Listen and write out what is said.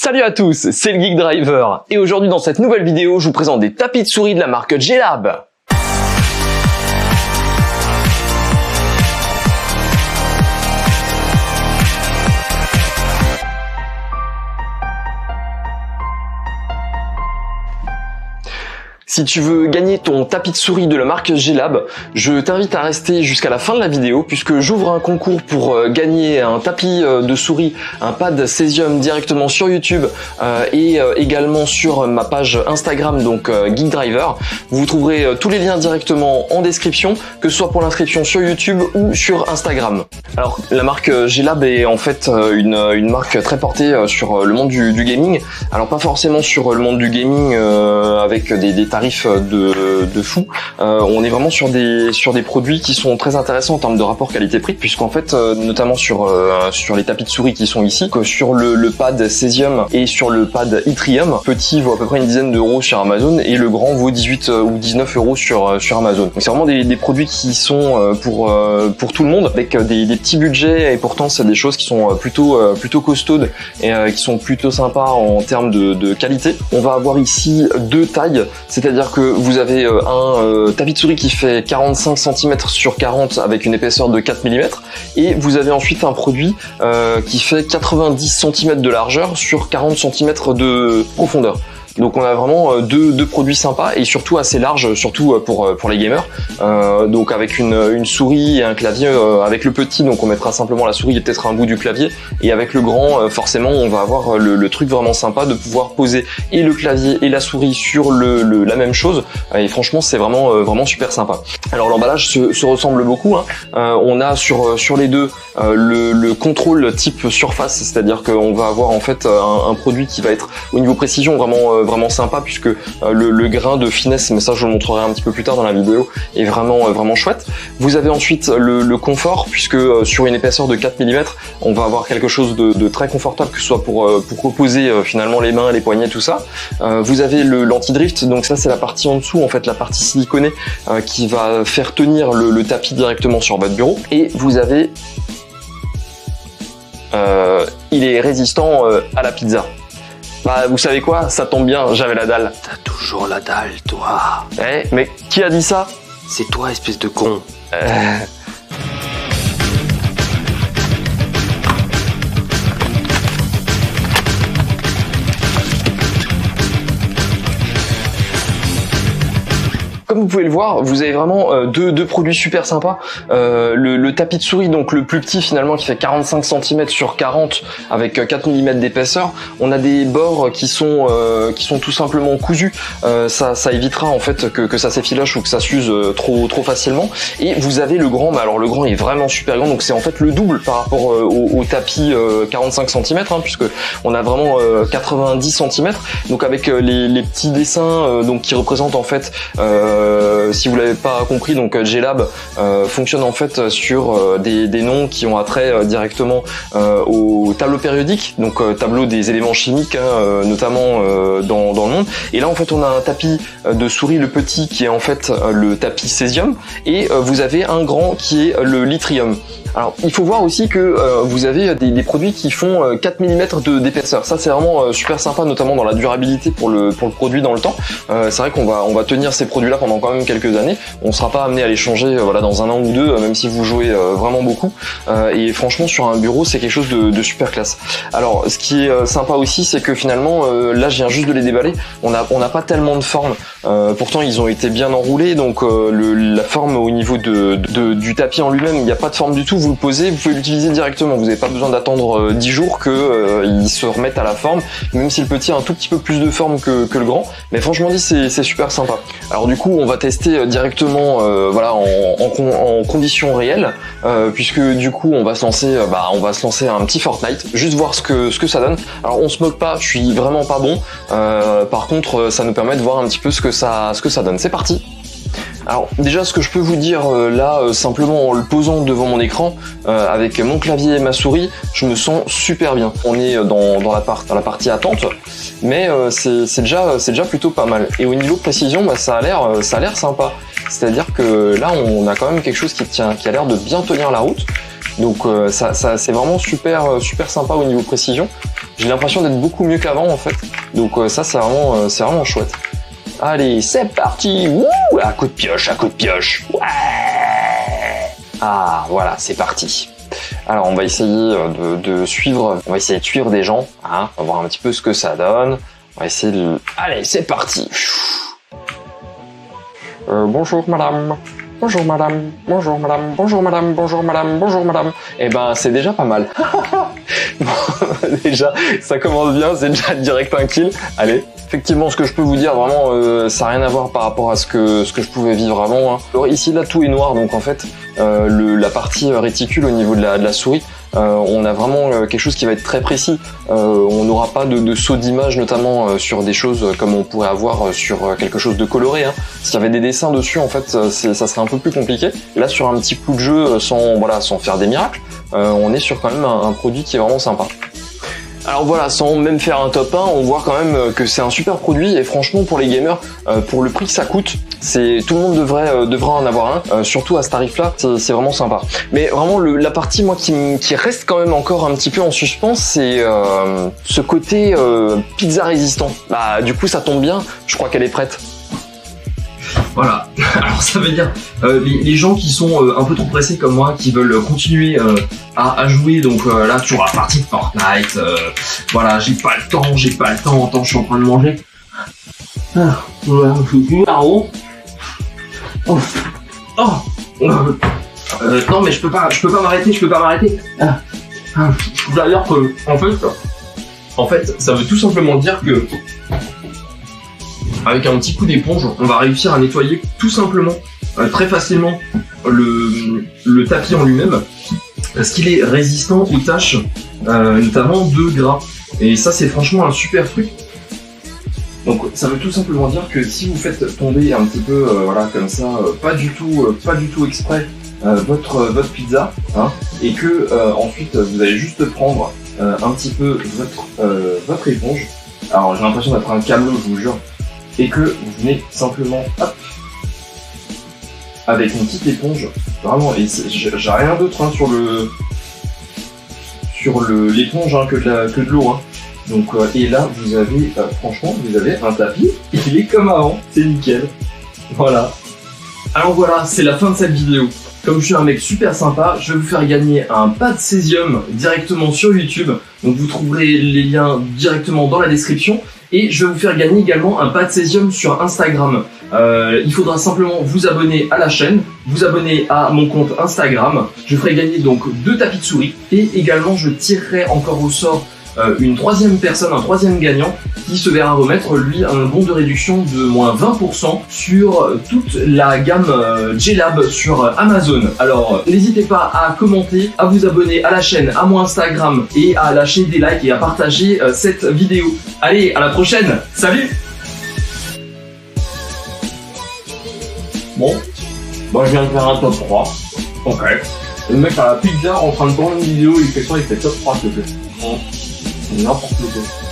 Salut à tous, c'est le Geek Driver et aujourd'hui dans cette nouvelle vidéo, je vous présente des tapis de souris de la marque G-Lab. Si tu veux gagner ton tapis de souris de la marque G-Lab, je t'invite à rester jusqu'à la fin de la vidéo puisque j'ouvre un concours pour gagner un tapis de souris, un pad Cesium directement sur YouTube et également sur ma page Instagram, donc Geek Driver. Vous trouverez tous les liens directement en description, que ce soit pour l'inscription sur YouTube ou sur Instagram. Alors la marque G-Lab est en fait une marque très portée sur le monde du gaming. Alors pas forcément sur le monde du gaming avec des tarifs de fou. On est vraiment sur des produits qui sont très intéressants en termes de rapport qualité-prix, puisqu'en fait notamment sur les tapis de souris qui sont ici, que sur le pad Cesium et sur le pad Yttrium, petit vaut à peu près une dizaine d'euros sur Amazon et le grand vaut 18 ou 19 euros sur Amazon. Donc c'est vraiment des produits qui sont pour tout le monde, avec des petits budgets, et pourtant c'est des choses qui sont plutôt costaudes et qui sont plutôt sympas en termes de qualité. On va avoir ici deux tailles, c'est-à-dire que vous avez un tapis de souris qui fait 45 cm sur 40 avec une épaisseur de 4 mm et vous avez ensuite un produit qui fait 90 cm de largeur sur 40 cm de profondeur. Donc on a vraiment deux produits sympas et surtout assez larges, surtout pour les gamers. Donc avec une souris et un clavier, avec le petit, donc on mettra simplement la souris et peut-être un bout du clavier. Et avec le grand, forcément, on va avoir le truc vraiment sympa de pouvoir poser et le clavier et la souris sur la même chose. Et franchement, c'est vraiment super sympa. Alors l'emballage se ressemble beaucoup. On a sur les deux le contrôle type surface, c'est-à-dire qu'on va avoir en fait un produit qui va être au niveau précision vraiment sympa, puisque le grain de finesse, mais ça je vous le montrerai un petit peu plus tard dans la vidéo, est vraiment chouette. Vous avez ensuite le confort, puisque sur une épaisseur de 4 mm, on va avoir quelque chose de très confortable, que ce soit pour reposer finalement les mains, les poignets, tout ça. Vous avez l'anti-drift, donc ça c'est la partie en dessous, en fait la partie siliconée qui va faire tenir le tapis directement sur votre bureau. Et vous avez il est résistant à la pizza. Bah vous savez quoi, ça tombe bien, j'avais la dalle. T'as toujours la dalle, toi. Eh, mais qui a dit ça? C'est toi, espèce de con. Comme vous pouvez le voir, vous avez vraiment deux produits super sympas. Le tapis de souris, donc le plus petit finalement, qui fait 45 cm sur 40 avec 4 mm d'épaisseur. On a des bords qui sont tout simplement cousus. Ça évitera en fait que ça s'effiloche ou que ça s'use trop facilement. Et vous avez le grand, mais alors le grand est vraiment super grand, donc c'est en fait le double par rapport au tapis 45 cm, puisque on a vraiment 90 cm. Donc avec les petits dessins donc qui représentent en fait si vous l'avez pas compris, donc G-Lab fonctionne en fait sur des noms qui ont attrait directement au tableau périodique, donc tableau des éléments chimiques, notamment dans le monde. Et là en fait on a un tapis de souris, le petit, qui est en fait le tapis Cesium, et vous avez un grand qui est le Yttrium. Alors il faut voir aussi que vous avez des produits qui font 4 mm d'épaisseur. Ça c'est vraiment super sympa, notamment dans la durabilité pour le produit dans le temps. C'est vrai qu'on va tenir ces produits là pendant quand même quelques années. On sera pas amené à les changer dans un an ou deux, même si vous jouez vraiment beaucoup. Et franchement sur un bureau c'est quelque chose de super classe. Alors ce qui est sympa aussi, c'est que finalement là je viens juste de les déballer. On n'a pas tellement de forme. Pourtant ils ont été bien enroulés, donc la forme au niveau du tapis en lui-même, il n'y a pas de forme du tout. Vous le posez, vous pouvez l'utiliser directement, vous n'avez pas besoin d'attendre 10 jours que il se remette à la forme, même si le petit a un tout petit peu plus de forme que le grand, mais franchement dit c'est super sympa. Alors du coup on va tester directement en conditions réelles, puisque du coup on va se lancer un petit Fortnite, juste voir ce que ça donne. Alors on se moque pas, je suis vraiment pas bon, par contre ça nous permet de voir un petit peu ce que ça donne. C'est parti. Alors déjà ce que je peux vous dire là simplement en le posant devant mon écran avec mon clavier et ma souris, je me sens super bien. On est dans la partie attente, mais c'est déjà plutôt pas mal. Et au niveau précision, ça a l'air sympa. C'est-à-dire que là on a quand même quelque chose qui a l'air de bien tenir la route. Donc ça c'est vraiment super sympa au niveau précision. J'ai l'impression d'être beaucoup mieux qu'avant en fait. Donc ça c'est vraiment chouette. Allez, c'est parti. Wouh, à coup de pioche, à coup de pioche. Ouais. Ah voilà, c'est parti. Alors on va essayer de suivre des gens, hein, on va voir un petit peu ce que ça donne. On va essayer de... Allez, c'est parti. Bonjour madame. Bonjour madame, bonjour madame, bonjour madame, bonjour madame, bonjour madame. Eh ben, c'est déjà pas mal. Bon, déjà, ça commence bien, c'est déjà direct un kill. Allez. Effectivement, ce que je peux vous dire, vraiment, ça n'a rien à voir par rapport à ce que je pouvais vivre avant. Hein. Alors ici, là, tout est noir, donc en fait, la partie réticule au niveau de la souris, on a vraiment quelque chose qui va être très précis. On n'aura pas de saut d'image, notamment sur des choses comme on pourrait avoir sur quelque chose de coloré. Hein. S'il y avait des dessins dessus, en fait, ça serait un peu plus compliqué. Là, sur un petit coup de jeu, sans faire des miracles, on est sur quand même un produit qui est vraiment sympa. Alors voilà, sans même faire un top 1, on voit quand même que c'est un super produit et franchement pour les gamers, pour le prix que ça coûte, tout le monde devrait en avoir un, surtout à ce tarif-là, c'est vraiment sympa. Mais vraiment la partie moi qui reste quand même encore un petit peu en suspens, c'est ce côté pizza résistant. Bah du coup ça tombe bien, je crois qu'elle est prête. Voilà, alors ça veut dire les gens qui sont un peu trop pressés comme moi, qui veulent continuer à jouer, donc là sur la partie de Fortnite, voilà, j'ai pas le temps, attends, je suis en train de manger. Non mais je peux pas m'arrêter. D'ailleurs que, en fait, ça veut tout simplement dire que avec un petit coup d'éponge, on va réussir à nettoyer tout simplement, très facilement, le tapis en lui-même, parce qu'il est résistant aux taches, notamment de gras. Et ça, c'est franchement un super truc. Donc, ça veut tout simplement dire que si vous faites tomber un petit peu, voilà, comme ça, pas du tout exprès, votre pizza, hein, et que ensuite vous allez juste prendre un petit peu votre éponge. Alors, j'ai l'impression d'être un camelot, je vous jure. Et que vous venez simplement, hop, avec une petite éponge, vraiment, et j'ai rien d'autre hein, sur l'éponge hein, que de l'eau. Hein. Donc, et là, vous avez, franchement, vous avez un tapis, il est comme avant, c'est nickel. Voilà. Alors voilà, c'est la fin de cette vidéo. Comme je suis un mec super sympa, je vais vous faire gagner un pad Cesium directement sur YouTube. Donc vous trouverez les liens directement dans la description. Et je vais vous faire gagner également un pad Cesium sur Instagram. Il faudra simplement vous abonner à la chaîne, vous abonner à mon compte Instagram. Je ferai gagner donc 2 tapis de souris. Et également je tirerai encore au sort une troisième personne, un troisième gagnant qui se verra remettre lui un bon de réduction de moins 20% sur toute la gamme JLab sur Amazon. Alors n'hésitez pas à commenter, à vous abonner à la chaîne, à mon Instagram et à lâcher des likes et à partager cette vidéo. Allez, à la prochaine, salut! Bon, moi je viens de faire un top 3. Ok. Le mec à la pizza en train de prendre une vidéo, il fait top 3 s'il te plaît. N'importe quoi.